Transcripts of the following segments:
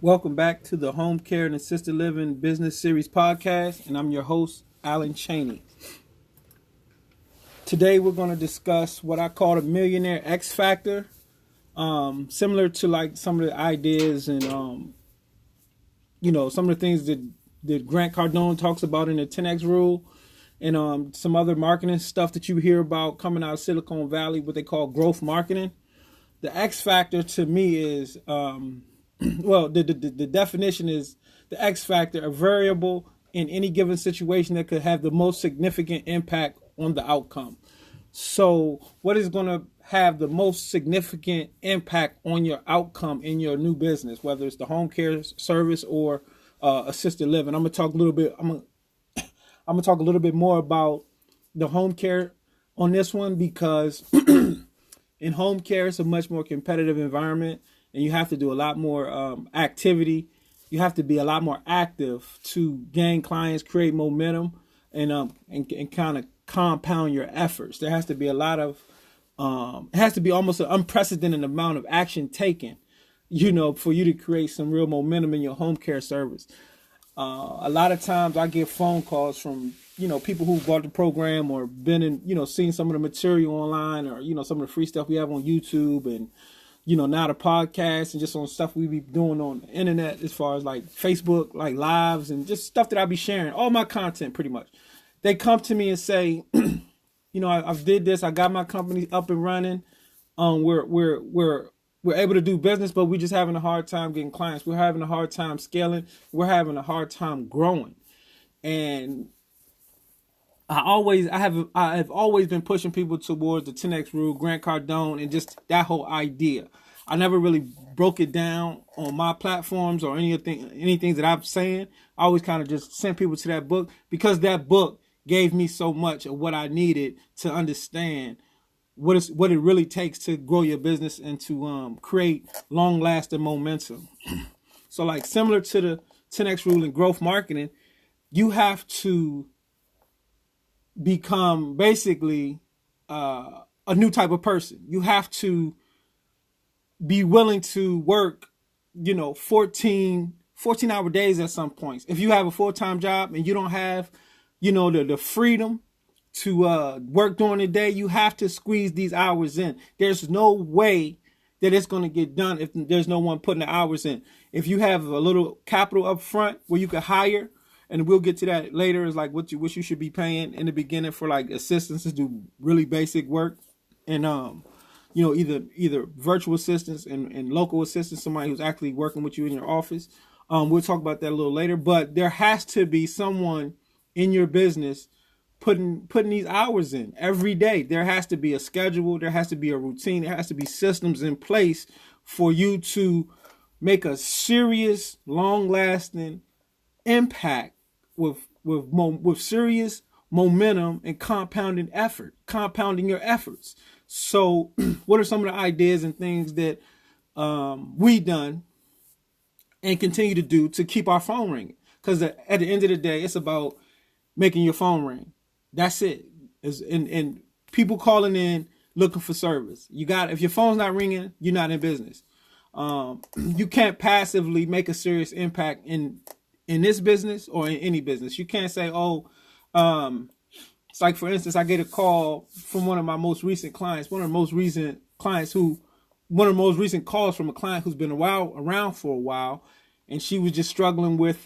Welcome back to the Home Care and Assisted Living Business Series podcast, and I'm your host, Alan Cheney. Today, we're going to discuss what I call the Millionaire X Factor, similar to like some of the ideas and some of the things that Grant Cardone talks about in the 10X Rule, and some other marketing stuff that you hear about coming out of Silicon Valley, what they call growth marketing. The X Factor to me is the definition is the X factor, a variable in any given situation that could have the most significant impact on the outcome. So, what is going to have the most significant impact on your outcome in your new business, whether it's the home care service or assisted living? I'm gonna talk a little bit. I'm gonna talk a little bit more about the home care on this one because in home care, it's a much more competitive environment, and you have to do a lot more activity. You have to be a lot more active to gain clients, create momentum, and kind of compound your efforts. There has to be a lot of it has to be almost an unprecedented amount of action taken, for you to create some real momentum in your home care service. A lot of times I get phone calls from, people who bought the program or been in, seen some of the material online or, some of the free stuff we have on YouTube and, now the podcast and just on stuff we be doing on the internet as far as like Facebook, like lives and just stuff that I be sharing, all my content pretty much. They come to me and say, I've did this. I got my company up and running. We're able to do business, but we're just having a hard time getting clients. We're having a hard time scaling. We're having a hard time growing. And I have always been pushing people towards the 10X rule, Grant Cardone, and just that whole idea. I never really broke it down on my platforms or anything that I'm saying. I always kind of just sent people to that book because that book gave me so much of what I needed to understand what it really takes to grow your business and to create long-lasting momentum. So like similar to the 10X rule in growth marketing, you have to become basically a new type of person. You have to be willing to work, 14-hour days at some points. If you have a full-time job and you don't have, the freedom to work during the day, you have to squeeze these hours in. There's no way that it's going to get done if there's no one putting the hours in. If you have a little capital up front where you can hire, and we'll get to that later, is like what you should be paying in the beginning for like assistants to do really basic work, and either virtual assistants and local assistants, somebody who's actually working with you in your office. We'll talk about that a little later, but there has to be someone in your business putting these hours in every day. There has to be a schedule, there has to be a routine, there has to be systems in place for you to make a serious, long-lasting impact with serious momentum and compounding your efforts. So what are some of the ideas and things that we done and continue to do to keep our phone ringing? Because at the end of the day, it's about making your phone ring. That's it. And people calling in looking for service. If your phone's not ringing, you're not in business. You can't passively make a serious impact in this business or in any business. You can't say, it's like, for instance, I get a call from one of my most recent clients, one of the most recent calls from a client who's been around for a while. And she was just struggling with,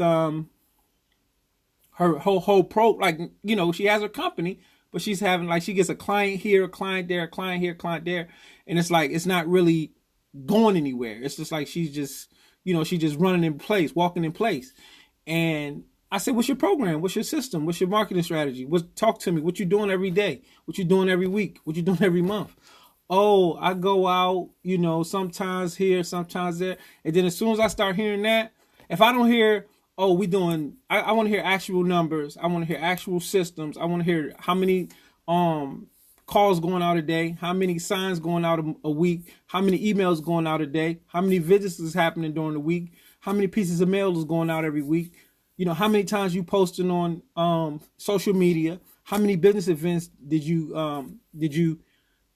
her whole she has her company, but she's having she gets a client here, a client there, a client here, a client there. And it's like, it's not really going anywhere. It's just like, she's just running in place, walking in place. And I said, what's your program? What's your system? What's your marketing strategy? Talk to me. What you doing every day? What you doing every week? What you doing every month? Oh, I go out, sometimes here, sometimes there. And then as soon as I start hearing that, if I don't hear, I want to hear actual numbers. I want to hear actual systems. I want to hear how many calls going out a day, how many signs going out a week, how many emails going out a day, how many visits is happening during the week, how many pieces of mail is going out every week, how many times you posting on social media, how many business events did you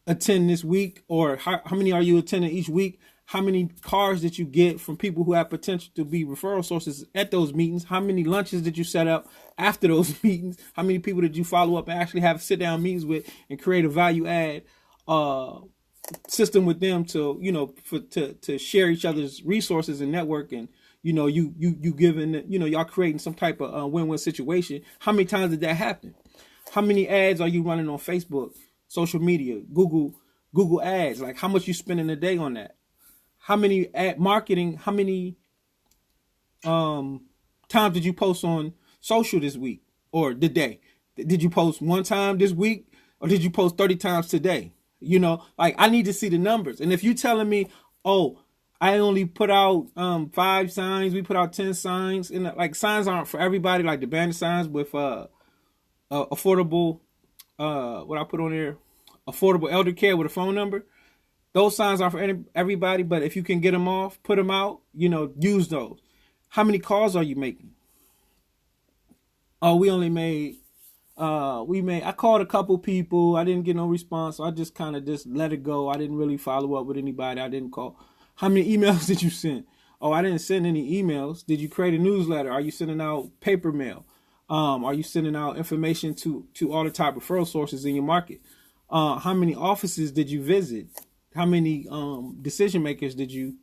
attend this week, or how many are you attending each week? How many cars did you get from people who have potential to be referral sources at those meetings? How many lunches did you set up after those meetings? How many people did you follow up and actually have sit down meetings with and create a value add system with them to, to share each other's resources and network, and you giving, y'all creating some type of win-win situation. How many times did that happen? How many ads are you running on Facebook, social media, Google ads? Like, how much you spending a day on that? How many ad marketing? How many times did you post on social this week or today? Did you post one time this week, or did you post 30 times today? Like, I need to see the numbers. And if you telling me, oh, I only put out 5 signs, we put out 10 signs, and like, signs aren't for everybody, like the bandit signs with affordable, what I put on there, affordable elder care with a phone number. Those signs aren't for everybody, but if you can get them off, put them out, use those. How many calls are you making? Oh, we only made, I called a couple people. I didn't get no response. So I just kind of just let it go. I didn't really follow up with anybody. I didn't call. How many emails did you send? Oh, I didn't send any emails. Did you create a newsletter? Are you sending out paper mail? Are you sending out information to all the top referral sources in your market? How many offices did you visit? How many decision makers did you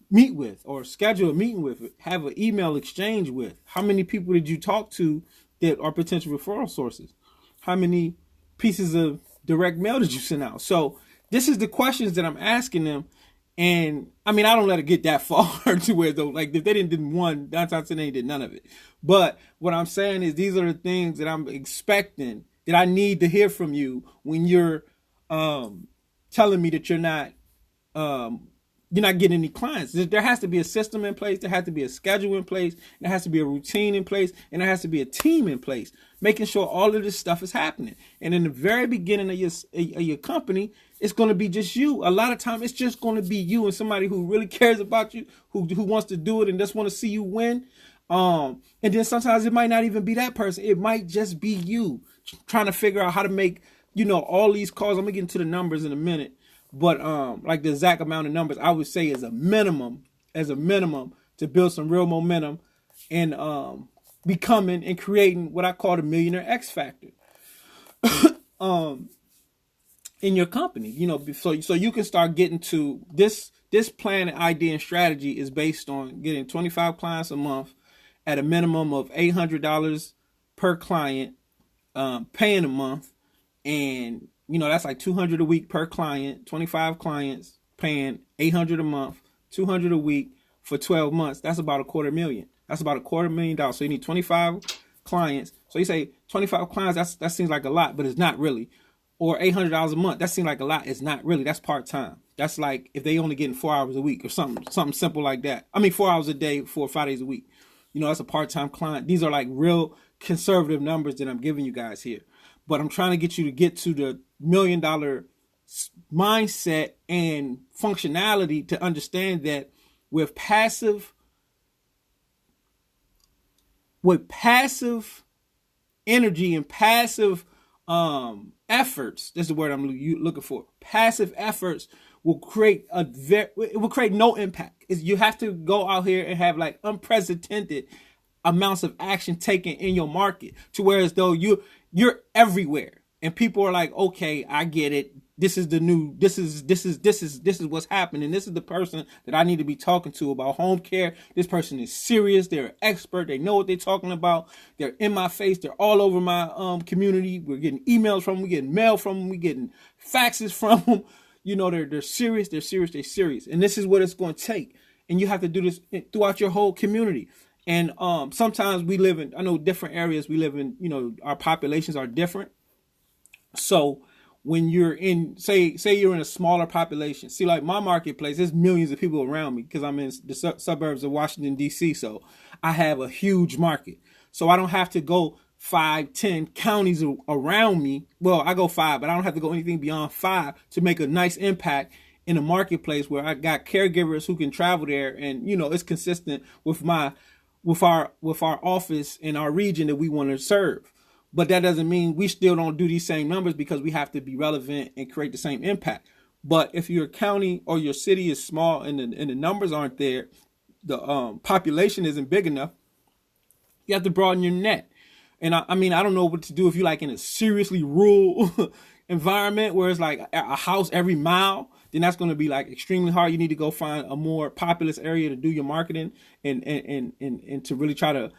meet with or schedule a meeting with, have an email exchange with? How many people did you talk to that are potential referral sources? How many pieces of direct mail did you send out? So this is the questions that I'm asking them. And I mean, I don't let it get that far to where, though, like, if they didn't do one, 9 times 10 they did none of it. But what I'm saying is, these are the things that I'm expecting, that I need to hear from you when you're telling me that you're not getting any clients. There has to be a system in place. There has to be a schedule in place. There has to be a routine in place, and there has to be a team in place, making sure all of this stuff is happening. And in the very beginning of your company, it's going to be just you. A lot of time, it's just going to be you and somebody who really cares about you, who wants to do it and just want to see you win. And then sometimes it might not even be that person. It might just be you trying to figure out how to make, all these calls. I'm gonna get into the numbers in a minute, but like the exact amount of numbers, I would say as a minimum to build some real momentum and becoming and creating what I call the Millionaire X Factor in your company. So you can start getting to this plan, idea, and strategy is based on getting 25 clients a month at a minimum of $800 per client, paying a month. And, that's like $200 a week per client, 25 clients paying $800 a month, $200 a week for 12 months. That's about $250,000. That's about $250,000. So you need 25 clients. So you say 25 clients, that seems like a lot, but it's not really. Or $800 a month, that seems like a lot. It's not really. That's part-time. That's like if they only getting 4 hours a week or something simple like that. I mean, 4 hours a day for 5 days a week. That's a part-time client. These are like real conservative numbers that I'm giving you guys here. But I'm trying to get you to get to the $1 million mindset and functionality to understand that with passive energy and passive efforts, that's the word I'm looking for. Passive efforts will create no impact. You have to go out here and have like unprecedented amounts of action taken in your market, to where as though you're everywhere and people are like, okay, I get it. This is what's happening. This is the person that I need to be talking to about home care. This person is serious. They're an expert. They know what they're talking about. They're in my face. They're all over my community. We're getting emails from them. We're getting mail from them. We're getting faxes from them. They're serious. They're serious. And this is what it's going to take. And you have to do this throughout your whole community. And sometimes we live in, I know, different areas we live in, our populations are different. So when you're in, say you're in a smaller population, see, like my marketplace, there's millions of people around me because I'm in the suburbs of Washington, D.C. So I have a huge market. So I don't have to go 5, 10 counties around me. Well, I go 5, but I don't have to go anything beyond 5 to make a nice impact in a marketplace where I got caregivers who can travel there. And, it's consistent with our office in our region that we want to serve. But that doesn't mean we still don't do these same numbers, because we have to be relevant and create the same impact. But if your county or your city is small and the numbers aren't there, the population isn't big enough, you have to broaden your net. And I mean, I don't know what to do if you're like in a seriously rural environment where it's like a house every mile. Then that's going to be like extremely hard. You need to go find a more populous area to do your marketing and to really try to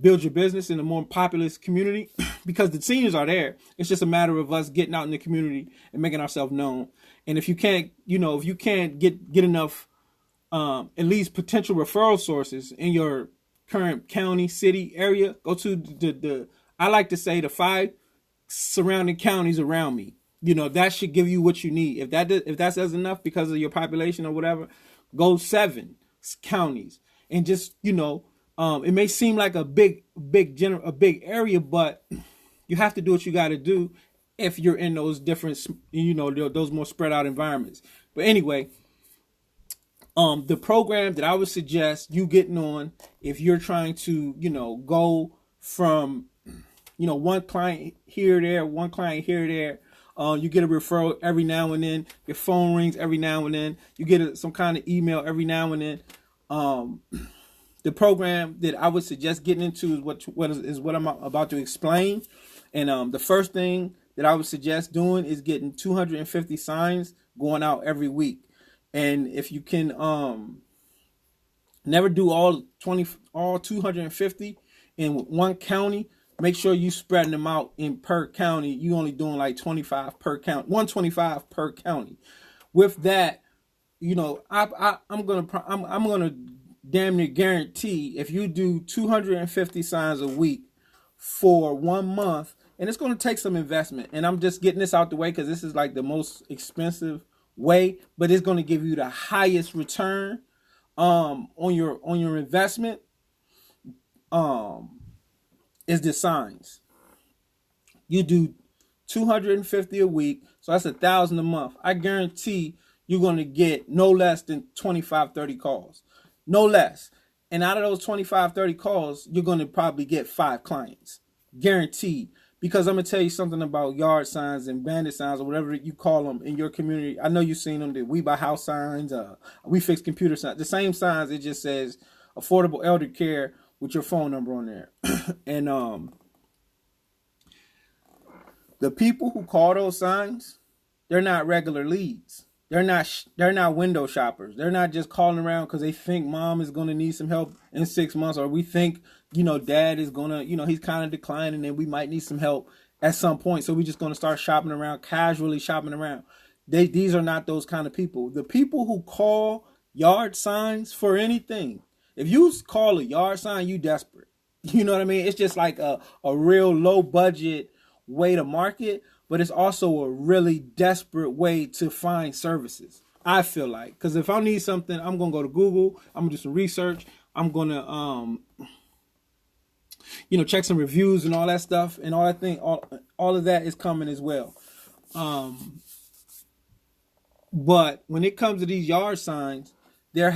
build your business in a more populous community because the seniors are there. It's just a matter of us getting out in the community and making ourselves known. And if you can't, if you can't get enough, at least potential referral sources in your current county, city area, go to the I like to say the 5 surrounding counties around me. That should give you what you need. If that's enough because of your population or whatever, go 7 counties and just it may seem like a big area, but you have to do what you got to do if you're in those different those more spread out environments. But anyway, the program that I would suggest you getting on if you're trying to go from one client here there, one client here there. You get a referral every now and then. Your phone rings every now and then. You get some kind of email every now and then. The program that I would suggest getting into is what I'm about to explain. And the first thing that I would suggest doing is getting 250 signs going out every week. And if you can never do all 250 in one county, make sure you spreading them out in per county. You only doing like 25 per county, 125 per county. With that, I'm gonna damn near guarantee if you do 250 signs a week for 1 month, and it's gonna take some investment. And I'm just getting this out the way because this is like the most expensive way, but it's gonna give you the highest return on your investment. Is the signs. You do 250 a week, so that's 1,000 a month. I guarantee you're going to get no less than 25, 30 calls. No less. And out of those 25, 30 calls, you're going to probably get 5 clients. Guaranteed. Because I'm going to tell you something about yard signs and bandit signs or whatever you call them in your community. I know you've seen them, the We Buy House signs, We Fix Computer signs. The same signs, it just says affordable elder care with your phone number on there. And the people who call those signs, they're not regular leads. They're not window shoppers. They're not just calling around because they think mom is going to need some help in 6 months, or we think dad is going to he's kind of declining and we might need some help at some point. So we're just going to start shopping around, casually shopping around. These are not those kind of people. The people who call yard signs for anything. If you call a yard sign, you desperate. You know what I mean? It's just like a real low budget way to market, but it's also a really desperate way to find services. I feel like, because if I need something, I'm going to go to Google. I'm going to do some research. I'm going to, check some reviews and all that stuff and all that thing. All of that is coming as well. But when it comes to these yard signs, the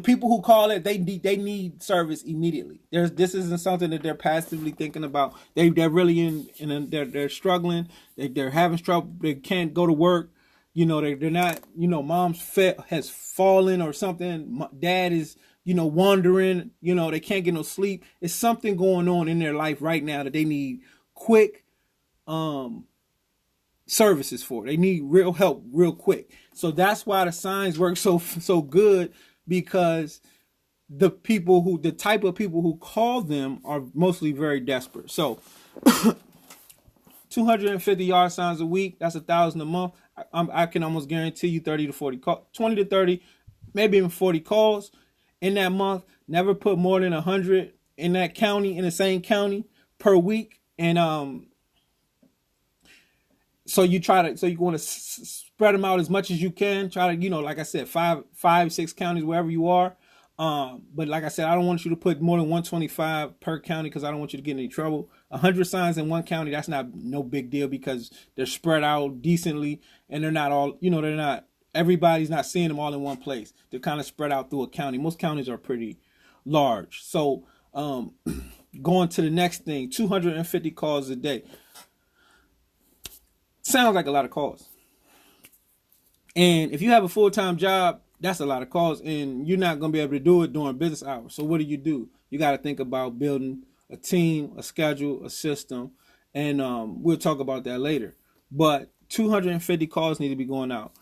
people who call it, they need service immediately. This isn't something that they're passively thinking about. They're really they're struggling. They're having trouble. They can't go to work. They're not. Mom's has fallen or something. Dad is wandering. They can't get no sleep. It's something going on in their life right now that they need quick services for. They need real help real quick. So that's why the signs work so good, because the type of people who call them are mostly very desperate. So 250 yard signs a week, that's 1,000 a month. I can almost guarantee you 30 to 40 calls, 20 to 30, maybe even 40 calls in that month. Never put more than 100 in that county, in the same county per week. And so you want to spread them out as much as you can. Try to, like I said, 5, 6 counties, wherever you are. But like I said, I don't want you to put more than 125 per county because I don't want you to get in any trouble. 100 signs in one county, that's no big deal because they're spread out decently and they're not all, everybody's not seeing them all in one place. They're kind of spread out through a county. Most counties are pretty large. So going to the next thing, 250 calls a day. Sounds like a lot of calls. And if you have a full-time job, that's a lot of calls, and you're not going to be able to do it during business hours. So what do? You got to think about building a team, a schedule, a system, and we'll talk about that later. But 250 calls need to be going out.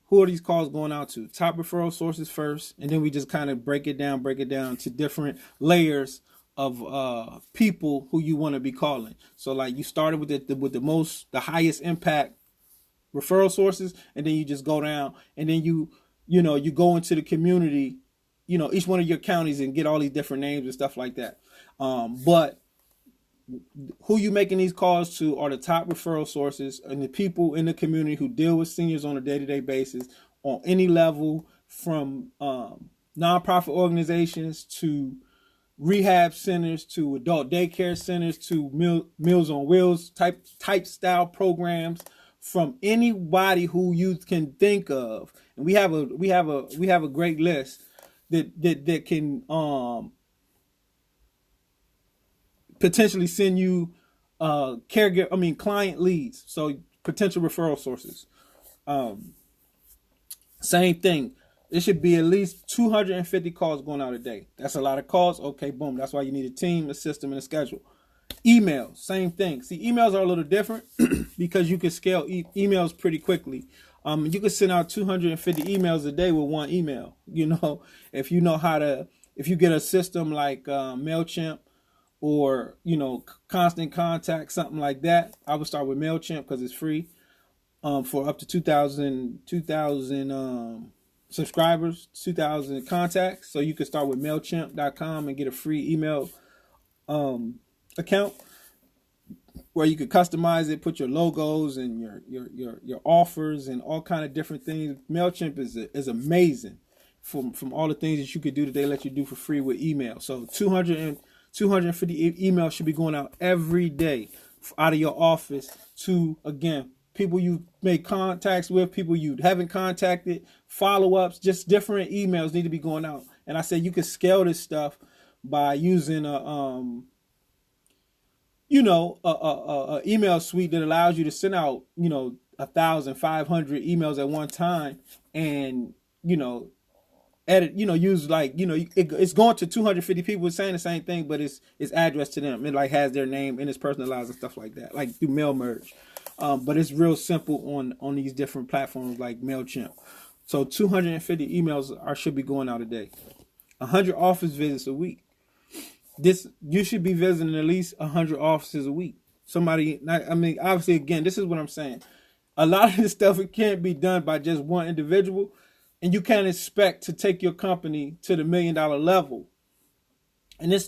Who are these calls going out to? Top referral sources first, and then we just kind of break it down to different layers of people who you want to be calling. So like you started with the highest impact referral sources, and then you just go down, and then you go into the community, each one of your counties, and get all these different names and stuff like that. But who you making these calls to are the top referral sources and the people in the community who deal with seniors on a day-to-day basis on any level, from nonprofit organizations to rehab centers to adult daycare centers to Meals on Wheels type style programs, from anybody who you can think of. And we have a great list that can potentially send you client leads, so potential referral sources. Same thing. It should be at least 250 calls going out a day. That's a lot of calls. Okay, boom. That's why you need a team, a system, and a schedule. Emails, same thing. See, emails are a little different because you can scale emails pretty quickly. You can send out 250 emails a day with one email. If you get a system like MailChimp or Constant Contact, something like that. I would start with MailChimp because it's free for up to 2,000 subscribers, 2,000 contacts. So you can start with MailChimp.com and get a free email account where you could customize it, put your logos and your offers and all kind of different things. MailChimp is amazing from all the things that you could do that they let you do for free with email. So 250 emails should be going out every day out of your office to, again, people you make contacts with, people you haven't contacted, follow-ups, just different emails need to be going out. And I said you can scale this stuff by using a email suite that allows you to send out 1,500 emails at one time, and edit, use it's going to 250 people saying the same thing, but it's addressed to them. It has their name and it's personalized and stuff like that, like through mail merge. But it's real simple on these different platforms like MailChimp. So 250 emails should be going out a day. 100 office visits a week. You should be visiting at least 100 offices a week. Obviously, again, this is what I'm saying. A lot of this stuff, it can't be done by just one individual, and you can't expect to take your company to the $1 million level. And this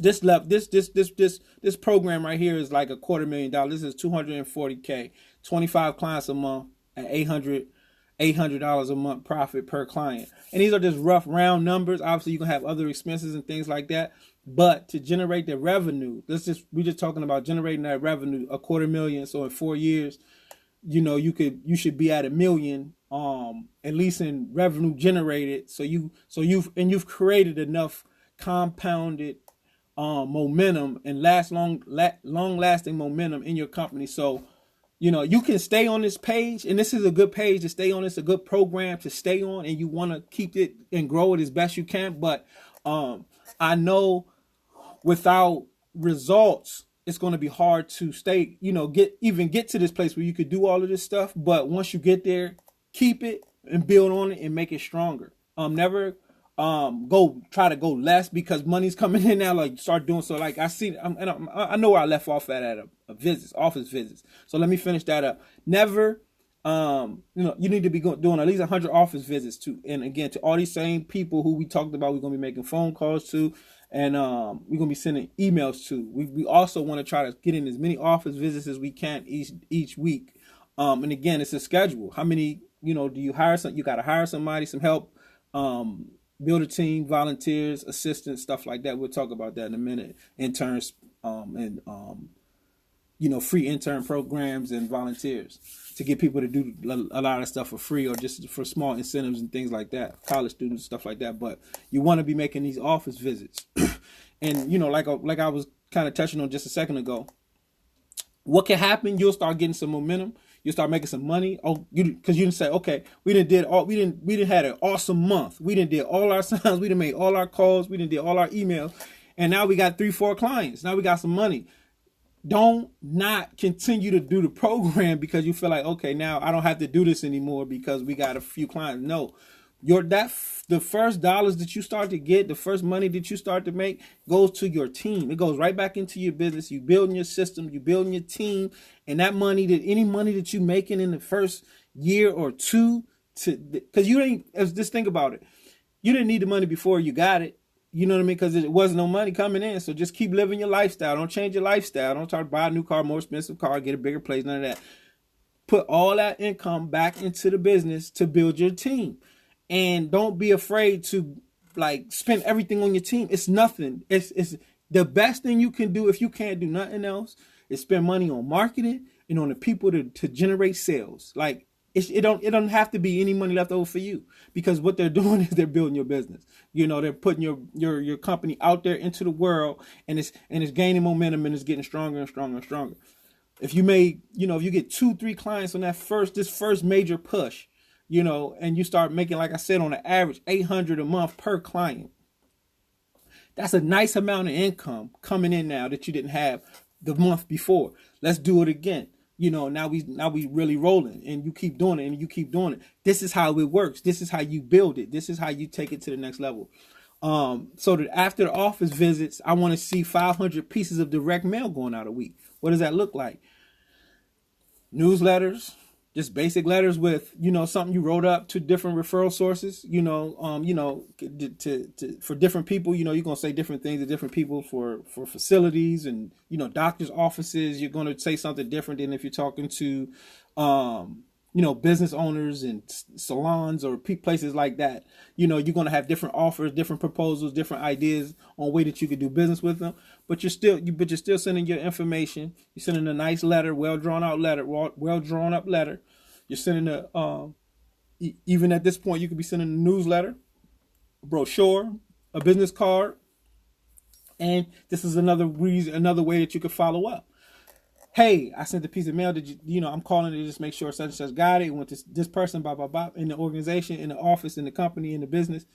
program right here is like $250,000. This is $240K, 25 clients a month at $800 a month profit per client. And these are just rough round numbers. Obviously, you can have other expenses and things like that. But to generate the revenue, we're just talking about generating that revenue, $250,000. So in 4 years, you should be at $1 million, at least in revenue generated. So you've created enough compounded momentum and long lasting momentum in your company. So you can stay on this page, and this is a good page to stay on. It's a good program to stay on, and you want to keep it and grow it as best you can. But I know without results, it's going to be hard to stay, get to this place where you could do all of this stuff. But once you get there, keep it and build on it and make it stronger. Never try to go less because money's coming in now. Like, start doing so. Like, I know where I left off at office visits. So let me finish that up. Never, you need to be doing at least 100 office visits and again, to all these same people who we talked about, we're going to be making phone calls to, and we're going to be sending emails to. We also want to try to get in as many office visits as we can each week. And again, it's a schedule. How many, do you hire you got to hire somebody, some help, build a team, volunteers, assistants, stuff like that. We'll talk about that in a minute. Interns, and free intern programs and volunteers to get people to do a lot of stuff for free or just for small incentives and things like that. College students, stuff like that. But you want to be making these office visits. And, like I was kind of touching on just a second ago, what can happen? You'll start getting some momentum. You start making some money. Oh, because you didn't say, okay, we didn't had an awesome month. We didn't did all our signs. We didn't make all our calls. We didn't did all our emails, and now we got 3-4 clients. Now we got some money. Don't not continue to do the program because you feel like, okay, now I don't have to do this anymore because we got a few clients. No, the first dollars that you start to get, the first money that you start to make goes to your team. It goes right back into your business. You building your system, you building your team, and that money, any money that you making in the first year or two, because you ain't, just think about it. You didn't need the money before you got it. You know what I mean? Because it wasn't no money coming in. So just keep living your lifestyle. Don't change your lifestyle. Don't try to buy a new car, more expensive car, get a bigger place, none of that. Put all that income back into the business to build your team. And don't be afraid to like spend everything on your team. It's nothing. It's the best thing you can do if you can't do nothing else is spend money on marketing and on the people to generate sales. Like it doesn't have to be any money left over for you, because what they're doing is they're building your business. You know, they're putting your company out there into the world, and it's gaining momentum, and it's getting stronger and stronger and stronger. If you get 2-3 clients on this first major push, you know, and you start making, like I said, on an average $800 a month per client, that's a nice amount of income coming in now that you didn't have the month before. Let's do it again. You know, now we really rolling, and you keep doing it and you keep doing it. This is how it works. This is how you build it. This is how you take it to the next level. So that after the office visits, I want to see 500 pieces of direct mail going out a week. What does that look like? Newsletters, just basic letters with, you know, something you wrote up to different referral sources, for different people. You know, you're going to say different things to different people for facilities and, you know, doctors' offices. You're going to say something different than if you're talking to, business owners and salons or places like that. You know, you're going to have different offers, different proposals, different ideas on way that you could do business with them. But you're still sending your information. You're sending a nice letter, well drawn up letter. You're sending even at this point, you could be sending a newsletter, a brochure, a business card, and this is another way that you could follow up. Hey, I sent a piece of mail. Did you, I'm calling to just make sure such and such got it. It went to this person, blah, blah, blah, in the organization, in the office, in the company, in the business.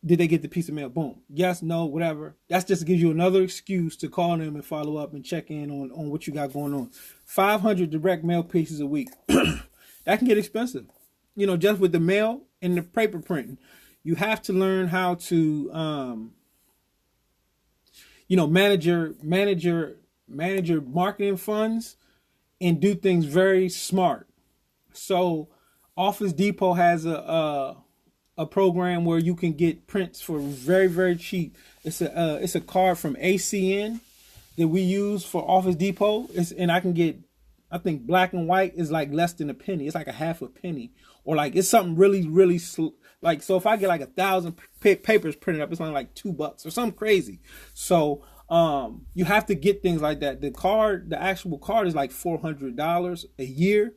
Did they get the piece of mail? Boom. Yes, no, whatever. That's just gives you another excuse to call them and follow up and check in on what you got going on. 500 direct mail pieces a week. That can get expensive. You know, just with the mail and the paper printing. You have to learn how to, manage your marketing funds and do things very smart. So Office Depot has a program where you can get prints for very, very cheap. It's a card from ACN that we use for Office Depot. And I can get, I think black and white is like less than a penny. It's like a half a penny, or like it's something really, really so if I get like 1,000 papers printed up, it's only like $2 or something crazy. So you have to get things like that. The actual card is like $400 a year.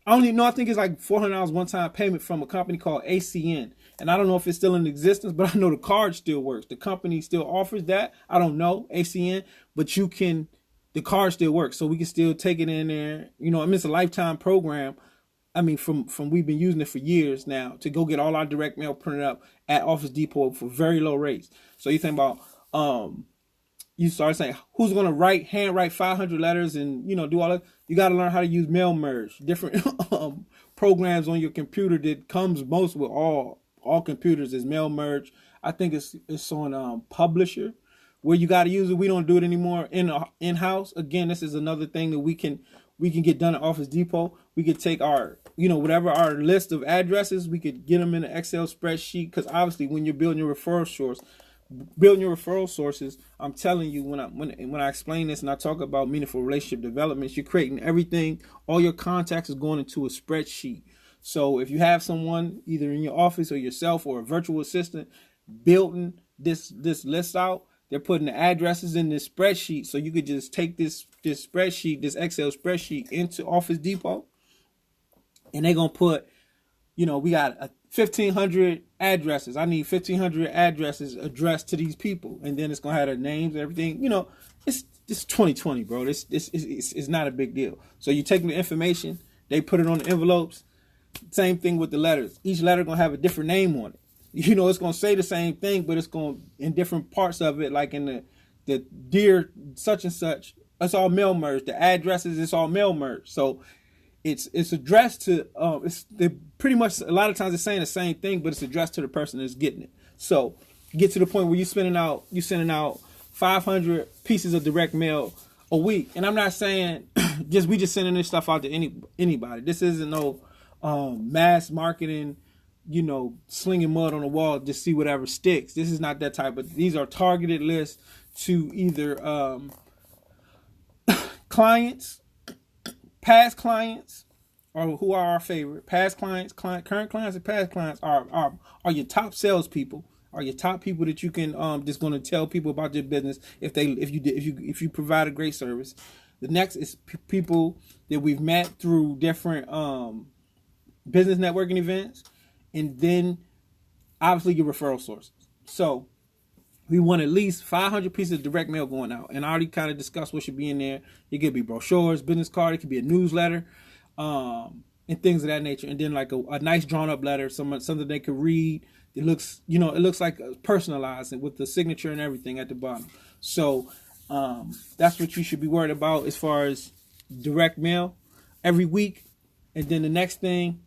I think it's like $400 one-time payment from a company called ACN. And I don't know if it's still in existence, but I know the card still works. The company still offers that. I don't know, ACN, but the card still works. So we can still take it in there. You know, it's a lifetime program. I mean, from we've been using it for years now to go get all our direct mail printed up at Office Depot for very low rates. So you think about, you start saying, who's going to handwrite 500 letters and, do all that? You got to learn how to use mail merge, different programs on your computer that comes most with all computers is mail merge. I think it's on Publisher where you got to use it. We don't do it anymore in-house. Again, this is another thing that we can get done at Office Depot. We could take our, whatever our list of addresses, we could get them in an Excel spreadsheet. Because obviously when you're building your referral sources, I'm telling you, when I explain this and I talk about meaningful relationship developments, you're creating everything. All your contacts is going into a spreadsheet. So if you have someone either in your office or yourself or a virtual assistant building this list out, they're putting the addresses in this spreadsheet. So you could just take this spreadsheet, this Excel spreadsheet, into Office Depot, and they're gonna put, we got 1,500 addresses. I need 1,500 addresses addressed to these people, and then it's gonna have their names and everything. this is 2020, bro. This is not a big deal. So you take the information, they put it on the envelopes. Same thing with the letters. Each letter gonna have a different name on it. It's gonna say the same thing, but it's gonna in different parts of it, like in the dear such and such. It's all mail merged. The addresses, it's all mail merged. So it's addressed to they pretty much a lot of times it's saying the same thing, but it's addressed to the person that's getting it. So you get to the point where you're sending out 500 pieces of direct mail a week. And I'm not saying we just sending this stuff out to anybody. This isn't no mass marketing, slinging mud on the wall, just see whatever sticks. This is not that type, but these are targeted lists to either clients, past clients, or who are our favorite past clients, current clients, and past clients are your top salespeople, are your top people that you can just going to tell people about your business if you provide a great service. The next is people that we've met through different business networking events, and then obviously your referral sources. So we want at least 500 pieces of direct mail going out, and I already kind of discussed what should be in there. It could be brochures, business card, it could be a newsletter, and things of that nature. And then like a nice drawn up letter, something they could read. It looks like personalized and with the signature and everything at the bottom. So that's what you should be worried about as far as direct mail every week. And then the next thing,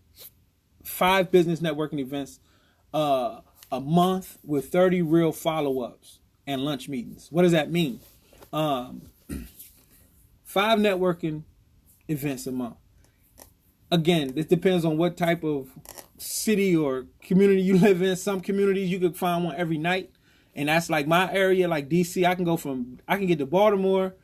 5 business networking events a month with 30 real follow-ups and lunch meetings. What does that mean? 5 networking events a month. Again, this depends on what type of city or community you live in. Some communities you could find one every night, and that's like my area, like DC. I can get to Baltimore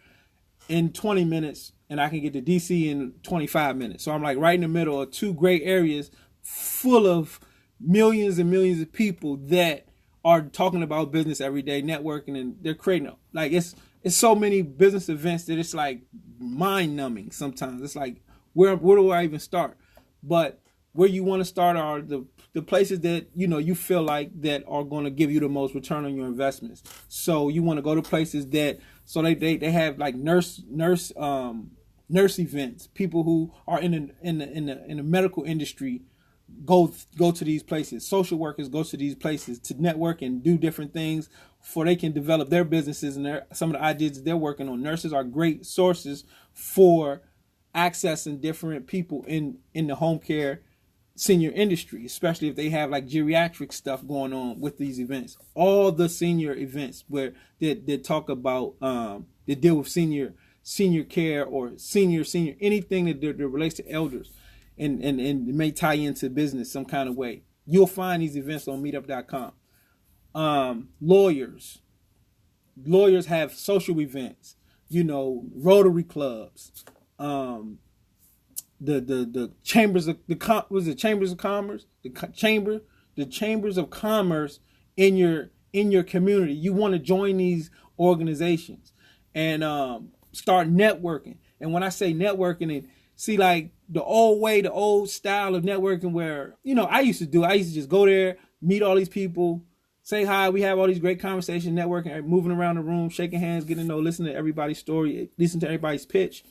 in 20 minutes, and I can get to DC in 25 minutes. So I'm like right in the middle of 2 great areas full of millions and millions of people that are talking about business every day, networking, and they're creating like it's so many business events that it's like mind numbing sometimes. It's like where do I even start? But where you want to start are the places that you feel like that are going to give you the most return on your investments. So you want to go to places that they have like nurse events. People who are in the medical industry go to these places. Social workers go to these places to network and do different things for they can develop their businesses and some of the ideas that they're working on. Nurses are great sources for accessing different people in the home care senior industry, especially if they have like geriatric stuff going on with these events. All the senior events where they talk about they deal with senior care or senior anything that relates to elders and may tie into business some kind of way. You'll find these events on meetup.com. Lawyers have social events, Rotary clubs, the chambers of chambers of commerce, the chambers of commerce in your community. You want to join these organizations and start networking. And when I say networking, and see like the old style of networking where I used to just go there, meet all these people, say hi, we have all these great conversations, networking, moving around the room, shaking hands, getting to know, listening to everybody's story, listen to everybody's pitch.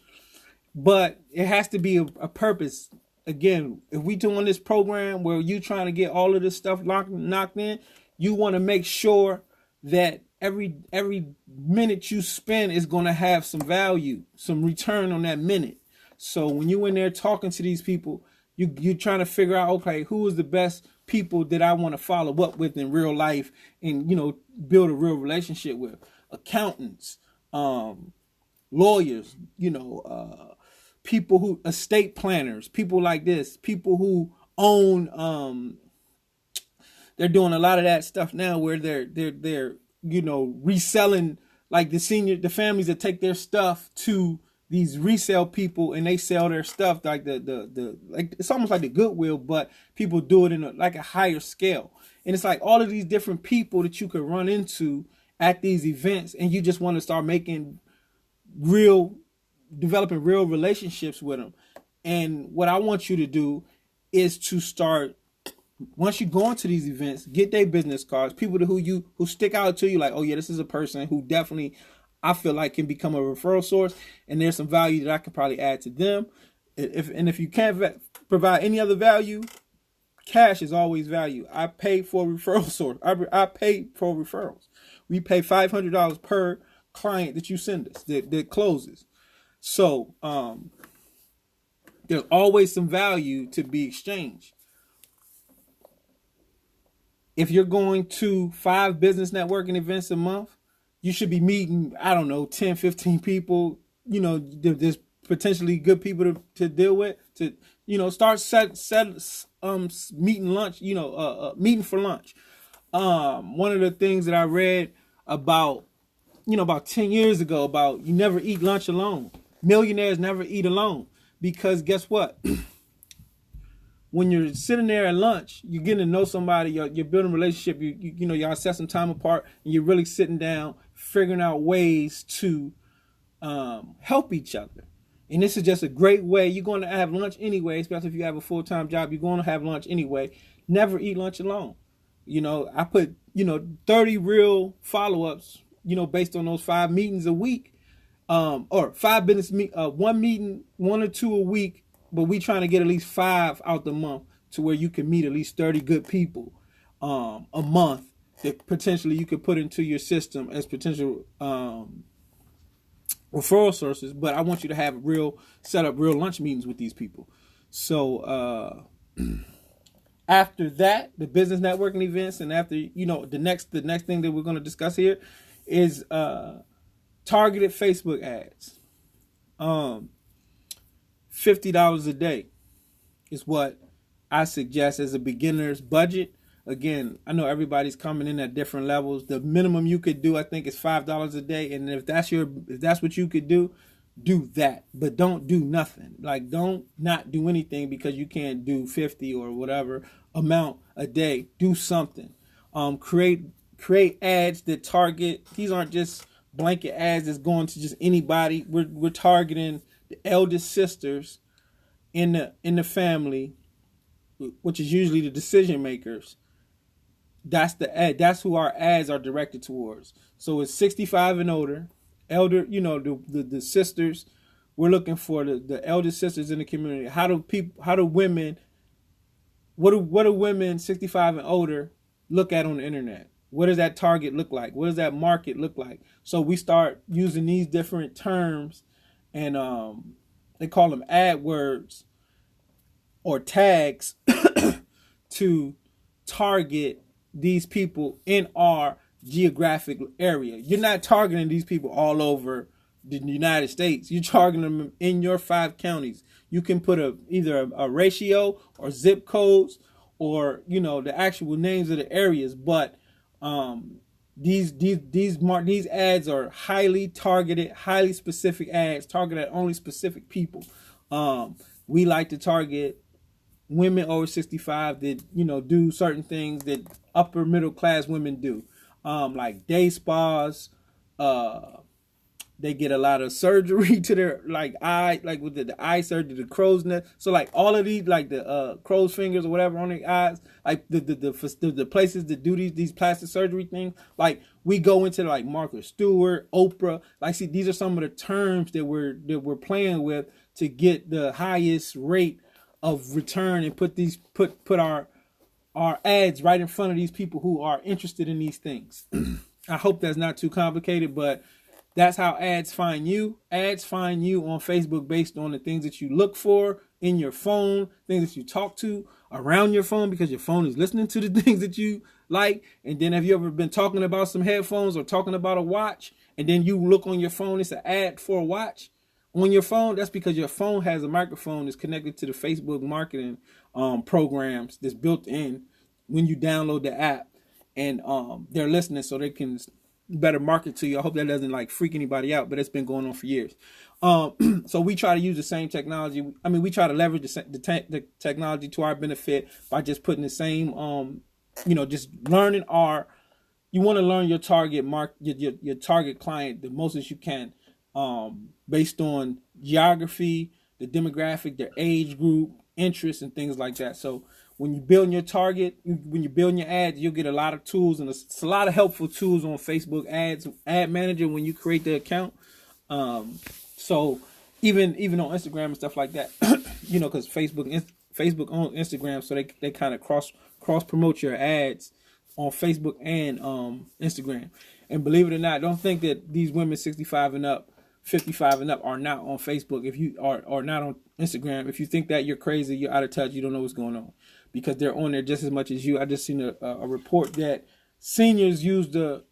But it has to be a purpose. Again, if we doing this program where you trying to get all of this stuff knocked in, you want to make sure that every minute you spend is going to have some value, some return on that minute. So when you in there talking to these people, you're trying to figure out, okay, who is the best people that I want to follow up with in real life and, build a real relationship with. Accountants, lawyers, people who estate planners, people like this, people who own, they're doing a lot of that stuff now where they're reselling like the families that take their stuff to these resale people and they sell their stuff like like it's almost like the Goodwill, but people do it in a higher scale. And it's like all of these different people that you could run into at these events, and you just want to start developing real relationships with them. And what I want you to do is to start, once you go into these events, get their business cards, people who stick out to you like, oh yeah, this is a person who definitely I feel like can become a referral source, and there's some value that I can probably add to them. If you can't provide any other value, cash is always value. I pay for referral source. I pay for referrals. We pay $500 per client that you send us that closes. So there's always some value to be exchanged. If you're going to 5 business networking events a month, you should be meeting, I don't know, 10, 15 people. There's potentially good people to deal with, to, start meeting lunch, meeting for lunch. One of the things that I read about 10 years ago about you never eat lunch alone. Millionaires never eat alone, because guess what? When you're sitting there at lunch, you're getting to know somebody, you're building a relationship, y'all set some time apart, and you're really sitting down, figuring out ways to help each other. And this is just a great way. You're going to have lunch anyway, especially if you have a full-time job, you're going to have lunch anyway. Never eat lunch alone. I put, 30 real follow-ups, based on those 5 meetings a week, or 5 business one meeting, 1 or 2 a week. But we trying to get at least 5 out the month, to where you can meet at least 30 good people a month that potentially you could put into your system as potential referral sources. But I want you to set up real lunch meetings with these people. So after that, the business networking events, and after the next thing that we're going to discuss here is targeted Facebook ads. $50 a day is what I suggest as a beginner's budget. Again, I know everybody's coming in at different levels. The minimum you could do, I think, is $5 a day. And if that's what you could do that. But don't do nothing. Like, don't not do anything because you can't do 50 or whatever amount a day. Do something. Create ads that target. These aren't just blanket ads that's going to just anybody. We're targeting the eldest sisters in the family, which is usually the decision makers. That's the ad. That's who our ads are directed towards. So it's 65 and older, the sisters. We're looking for the eldest sisters in the community. What do women 65 and older look at on the internet? What does that target look like? What does that market look like? So we start using these different terms, and they call them AdWords or tags to target these people in our geographic area. You're not targeting these people all over the United States. You're targeting them in your 5 counties. You can put either a ratio or zip codes or the actual names of the areas, but these ads are highly targeted, highly specific ads targeted at only specific people. We like to target women over 65 that do certain things that upper middle class women do, like day spas. They get a lot of surgery to their eye, with the eye surgery, the crow's nest. So all of these, the crow's fingers or whatever on their eyes, the places that do these plastic surgery things. We go into Martha Stewart, Oprah. See, these are some of the terms that we're playing with to get the highest rate of return and put our ads right in front of these people who are interested in these things. I hope that's not too complicated, but that's how ads find you. Ads find you on Facebook based on the things that you look for in your phone, things that you talk to around your phone, because your phone is listening to the things that you like. And then have you ever been talking about some headphones or talking about a watch, and then you look on your phone, it's an ad for a watch on your phone? That's because your phone has a microphone that's connected to the Facebook marketing programs that's built in when you download the app, and they're listening so they can better market to you. I hope that doesn't freak anybody out, but it's been going on for years. So we try to use the same technology. We try to leverage the technology to our benefit by just putting the same, just learning you want to learn your target your target client the most as you can, based on geography, the demographic, their age group, interests, and things like that. So when you building your target, when you're building your ads, you'll get a lot of tools, and it's a lot of helpful tools on Facebook ads, ad manager when you create the account. So even on Instagram and stuff like that, because Facebook owns Instagram, so they kind of cross promote your ads on Facebook and Instagram. And believe it or not, don't think that these women 65 and up, 55 and up are not on Facebook. If you are not on Instagram, if you think that, you're crazy, you're out of touch, you don't know what's going on, because they're on there just as much as you. I just seen a report that seniors are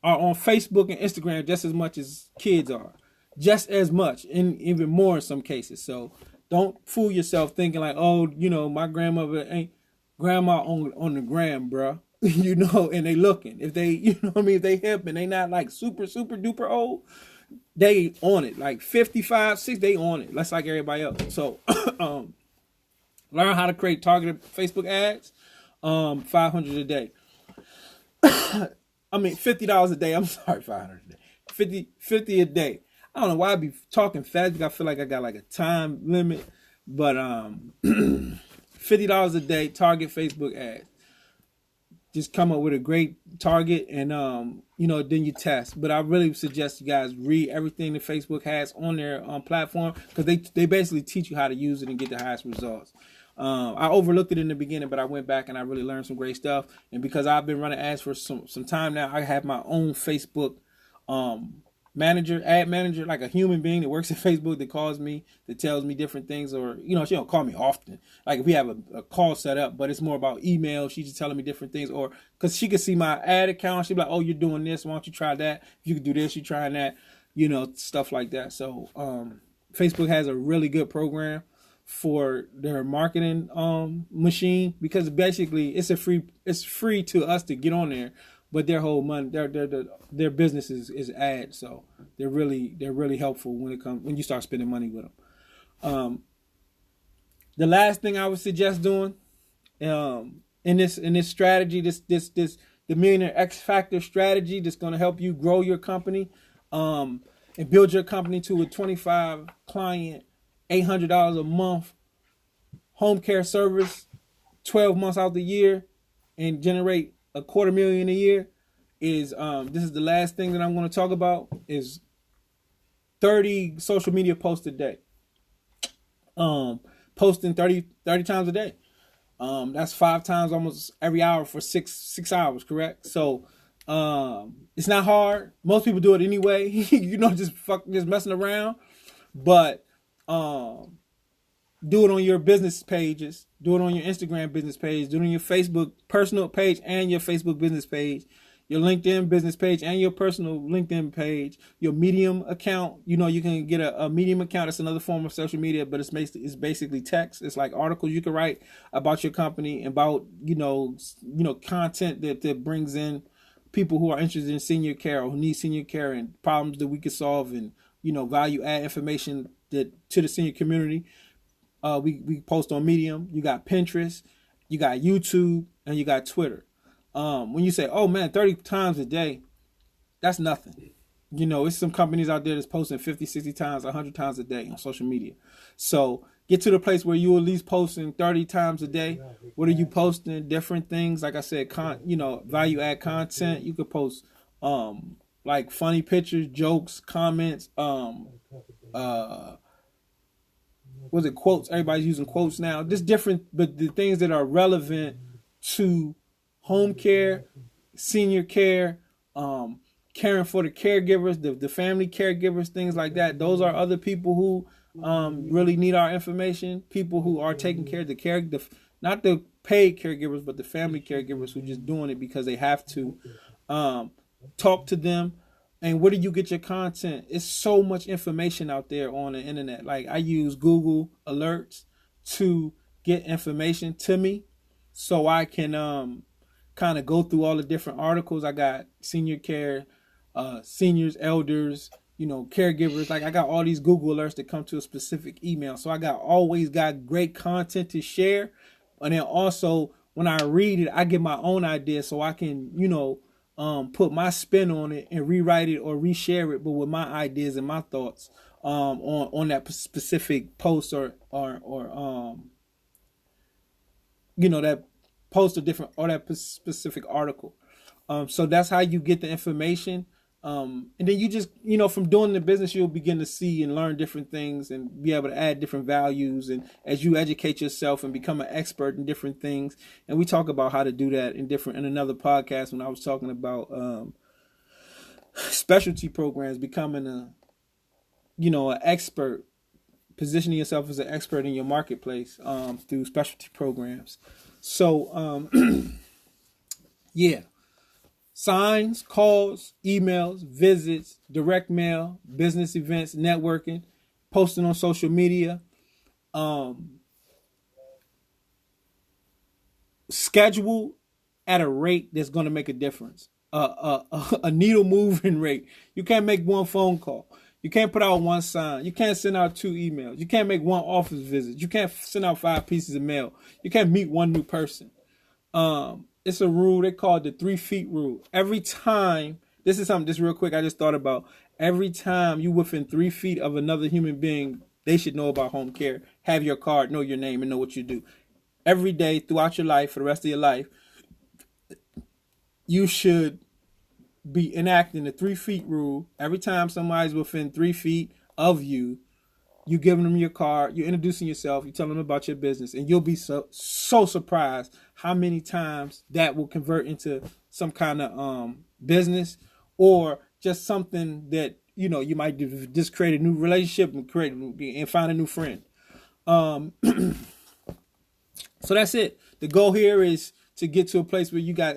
on Facebook and Instagram just as much as kids are, just as much, and even more in some cases. So don't fool yourself thinking like, oh, my grandmother ain't grandma on the gram, bruh. And they looking. If they, if they hip and they not like super, super duper old, they on it. Like 55, 60, they on it. That's like everybody else. So learn how to create targeted Facebook ads. $500 a day. I mean, $50 a day. I'm sorry, $500 a day. 50 a day. I don't know why I be talking fast, because I feel like I got like a time limit. But $50 a day, target Facebook ads. Just come up with a great target, and then you test. But I really suggest you guys read everything that Facebook has on their platform, because they basically teach you how to use it and get the highest results. I overlooked it in the beginning, but I went back and I really learned some great stuff. And because I've been running ads for some time now, I have my own Facebook ad manager, like a human being that works at Facebook, that calls me, that tells me different things. Or she don't call me often, like if we have a call set up, but it's more about email. She's just telling me different things, or because she can see my ad account, she'd be like, oh, you're doing this, why don't you try that? If you could do this, you're trying that, stuff like that. So Facebook has a really good program for their marketing machine, because basically it's free to us to get on there, but their whole money, their business is ads. So they're really helpful when you start spending money with them. The last thing I would suggest doing in this strategy, this the Millionaire X Factor strategy, that's going to help you grow your company and build your company to a 25 client, $800 a month home care service, 12 months out the year, and generate $250,000 a year, is this is the last thing that I'm going to talk about, is 30 social media posts a day. Posting 30 times a day. That's 5 times almost every hour for six hours, correct? So it's not hard. Most people do it anyway. just messing around. But do it on your business pages. Do it on your Instagram business page. Do it on your Facebook personal page and your Facebook business page. Your LinkedIn business page and your personal LinkedIn page. Your Medium account. You can get a Medium account. It's another form of social media, but it's basically text. It's like articles you can write about your company, about content that brings in people who are interested in senior care, or who need senior care, and problems that we can solve, and value add information to the senior community. We post on Medium. You got Pinterest, you got YouTube, and you got Twitter. When you say, oh man, 30 times a day, that's nothing. It's some companies out there that's posting 50, 60 times, 100 times a day on social media. So get to the place where you at least posting 30 times a day. What are you posting? Different things. Like I said, value add content. You could post like funny pictures, jokes, comments, quotes? Everybody's using quotes now. Just different, but the things that are relevant to home care, senior care, caring for the caregivers, the family caregivers, things like that. Those are other people who really need our information. People who are taking care of not the paid caregivers, but the family caregivers who are just doing it because they have to. Talk to them. And where do you get your content? It's so much information out there on the internet. Like, I use Google Alerts to get information to me, so I can kind of go through all the different articles. I got senior care, seniors, elders, caregivers. Like, I got all these Google Alerts that come to a specific email. So I always got great content to share. And then also, when I read it, I get my own ideas, so I can, put my spin on it and rewrite it or reshare it, but with my ideas and my thoughts on that specific post or that post a different or that specific article. So that's how you get the information. And then you just, from doing the business, you'll begin to see and learn different things and be able to add different values. And as you educate yourself and become an expert in different things, and we talk about how to do that in another podcast when I was talking about specialty programs, becoming an expert, positioning yourself as an expert in your marketplace through specialty programs. So yeah. Signs, calls, emails, visits, direct mail, business events, networking, posting on social media, schedule at a rate that's going to make a difference. A needle moving rate. You can't make one phone call. You can't put out one sign. You can't send out 2 emails. You can't make one office visit. You can't send out 5 pieces of mail. You can't meet one new person. It's a rule they call it the 3 feet rule. Every time, this is something just real quick I just thought about. Every time you within 3 feet of another human being, they should know about home care, have your card, know your name, and know what you do. Every day throughout your life, for the rest of your life, you should be enacting the 3 feet rule. Every time somebody's within 3 feet of you, you giving them your card, you're introducing yourself, you're telling them about your business, and you'll be so surprised how many times that will convert into some kind of business, or just something that you might just create a new relationship and find a new friend. So that's it. The goal here is to get to a place where you got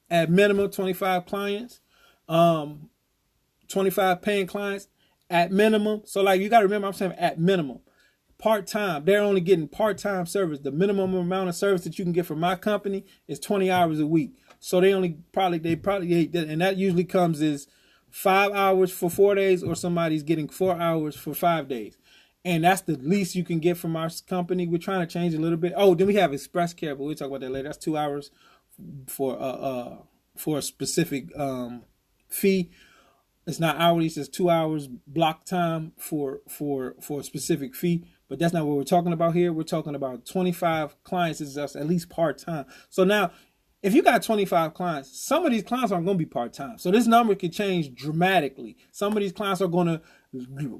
at minimum 25 clients, 25 paying clients at minimum. So like you got to remember, I'm saying at minimum. Part-time, they're only getting part-time service. The minimum amount of service that you can get from my company is 20 hours a week. So they probably, and that usually comes as 5 hours for 4 days, or somebody's getting 4 hours for 5 days. And that's the least you can get from our company. We're trying to change a little bit. Oh, then we have Express Care, but we'll talk about that later. That's 2 hours for a specific fee. It's not hourly, it's just 2 hours block time for a specific fee. But that's not what we're talking about here. We're talking about 25 clients is just at least part-time. So now, if you got 25 clients, some of these clients aren't going to be part-time. So this number could change dramatically. Some of these clients are going to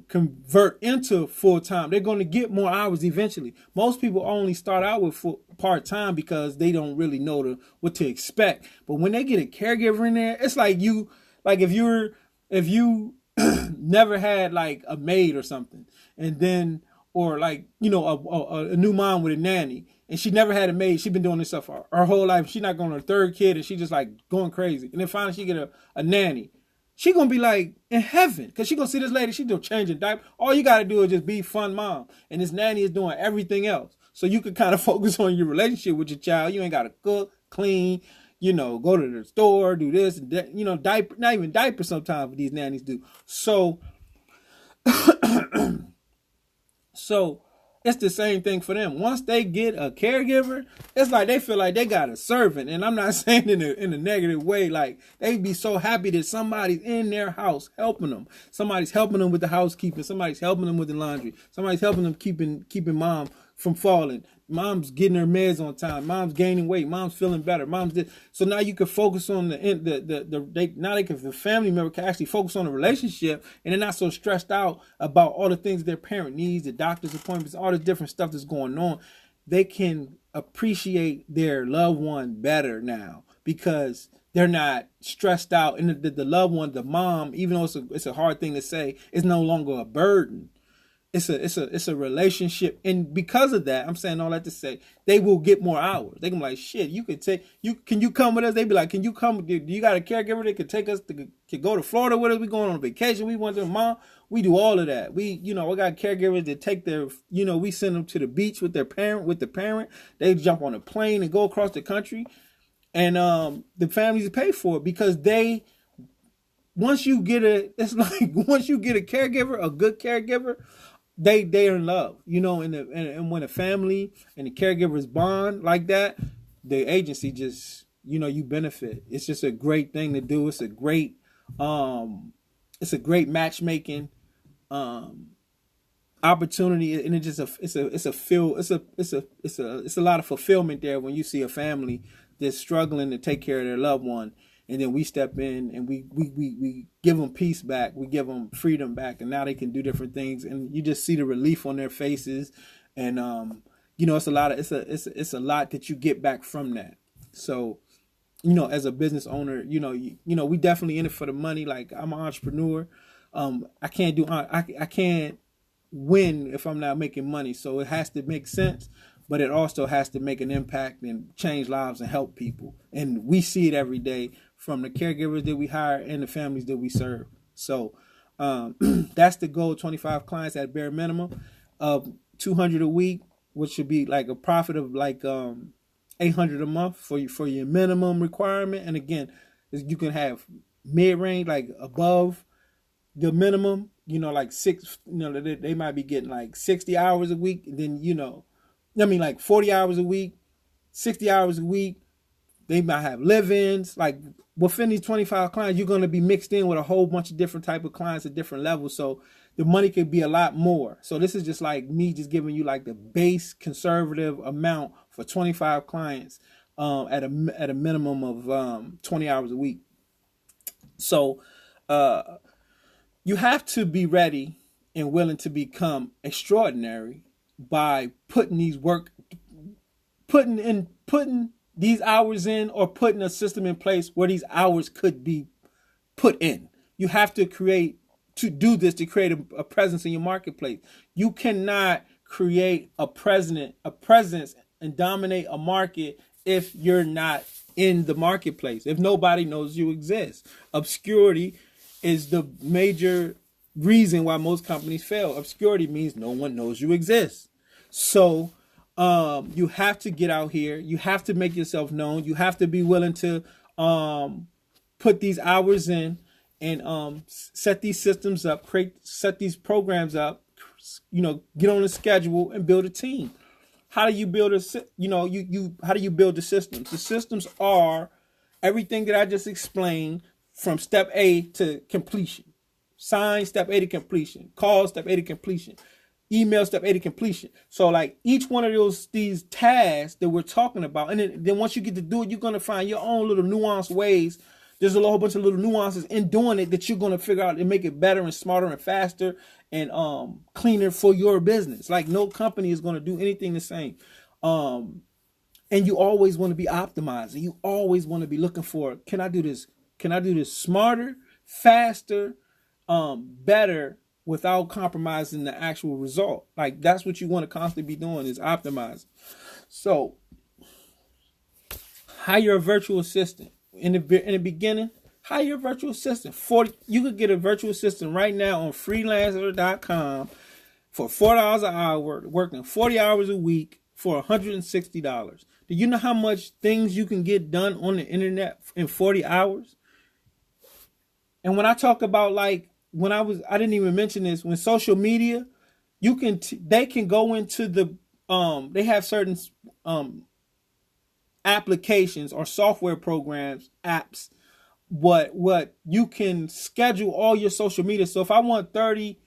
convert into full-time. They're going to get more hours eventually. Most people only start out with part-time because they don't really know what to expect. But when they get a caregiver in there, it's like if you never had like a maid or something, and then, or like, a new mom with a nanny, and she never had a maid. She's been doing this stuff her whole life. She's not going to her 3rd kid, and she just like going crazy. And then finally she get a nanny. She going to be like in heaven, because she going to see this lady. She do changing diapers. All you got to do is just be fun mom. And this nanny is doing everything else. So you can kind of focus on your relationship with your child. You ain't got to cook, clean, go to the store, do this, and that, diaper, not even diapers sometimes, but these nannies do. So, so it's the same thing for them. Once they get a caregiver, it's like they feel like they got a servant. And I'm not saying in a negative way. Like, they be so happy that somebody's in their house helping them. Somebody's helping them with the housekeeping. Somebody's helping them with the laundry. Somebody's helping them keeping mom from falling. Mom's getting her meds on time. Mom's gaining weight. Mom's feeling better. Mom's this. So now you can focus on the family member can actually focus on the relationship, and they're not so stressed out about all the things their parent needs, the doctor's appointments, all the different stuff that's going on. They can appreciate their loved one better now because they're not stressed out, and the loved one, the mom, even though it's a hard thing to say, is no longer a burden. It's a relationship, and because of that, I'm saying all that to say they will get more hours. They can be like, shit, can you come with us? They be like, can you come? Do you got a caregiver that could take us to go to Florida with us? We going on vacation. We want their mom. We do all of that. We got caregivers that take their, we send them to the beach with the parent. They jump on a plane and go across the country, and the families pay for it because once you get a caregiver, a good caregiver, they are in love, and when a family and the caregivers bond like that, the agency just, you benefit. It's just a great thing to do. It's a great matchmaking opportunity, and it's a lot of fulfillment there when you see a family that's struggling to take care of their loved one, and then we step in and we give them peace back, we give them freedom back, and now they can do different things, and you just see the relief on their faces, and it's a lot of it's a lot that you get back from that. So as a business owner, we definitely in it for the money. Like, I'm an entrepreneur. I can't win if I'm not making money. So it has to make sense, but it also has to make an impact and change lives and help people. And we see it every day from the caregivers that we hire and the families that we serve. So that's the goal: 25 clients at bare minimum, 200 a week, which should be like a profit of like 800 a month for your minimum requirement. And again, you can have mid-range, like above the minimum, like six, they might be getting like 60 hours a week. And then, like 40 hours a week, 60 hours a week. They might have live-ins. Like, within these 25 clients, you're going to be mixed in with a whole bunch of different type of clients at different levels. So the money could be a lot more. So this is just like me just giving you like the base conservative amount for 25 clients at a minimum of 20 hours a week. So you have to be ready and willing to become extraordinary by putting these hours in, or putting a system in place where these hours could be put in. You have to create a presence in your marketplace. You cannot create a presence and dominate a market if you're not in the marketplace, if nobody knows you exist. Obscurity is the major reason why most companies fail. Obscurity means no one knows you exist. So you have to get out here. You have to make yourself known. You have to be willing to put these hours in and set these systems up, set these programs up, get on a schedule and build a team. How do you build how do you build the systems? The systems are everything that I just explained, from step A to completion. Sign, step A to completion. Call, step A to completion. Email, step A to completion. So like each one of these tasks that we're talking about, and then once you get to do it, you're going to find your own little nuanced ways. There's a whole bunch of little nuances in doing it that you're going to figure out and make it better and smarter and faster and cleaner for your business. Like, no company is going to do anything the same. And you always want to be optimizing. You always want to be looking for, can I do this? Can I do this smarter, faster, better, without compromising the actual result? Like, that's what you want to constantly be doing, is optimizing. So hire a virtual assistant. In the beginning, hire a virtual assistant. You could get a virtual assistant right now on freelancer.com for $4 an hour, working 40 hours a week for $160. Do you know how much things you can get done on the internet in 40 hours? And when I talk about, like, I didn't even mention this, when social media, they can go into they have certain applications or software programs, apps, what you can schedule all your social media. So if I want 30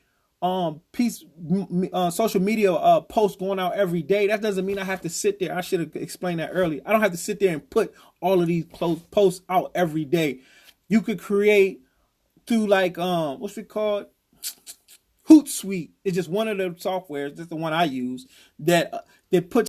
social media posts going out every day, that doesn't mean I have to sit there. I should have explained that earlier. I don't have to sit there and put all of these posts out every day. You could create through, like, what's it called? Hootsuite. It's just one of the softwares. That's the one I use that puts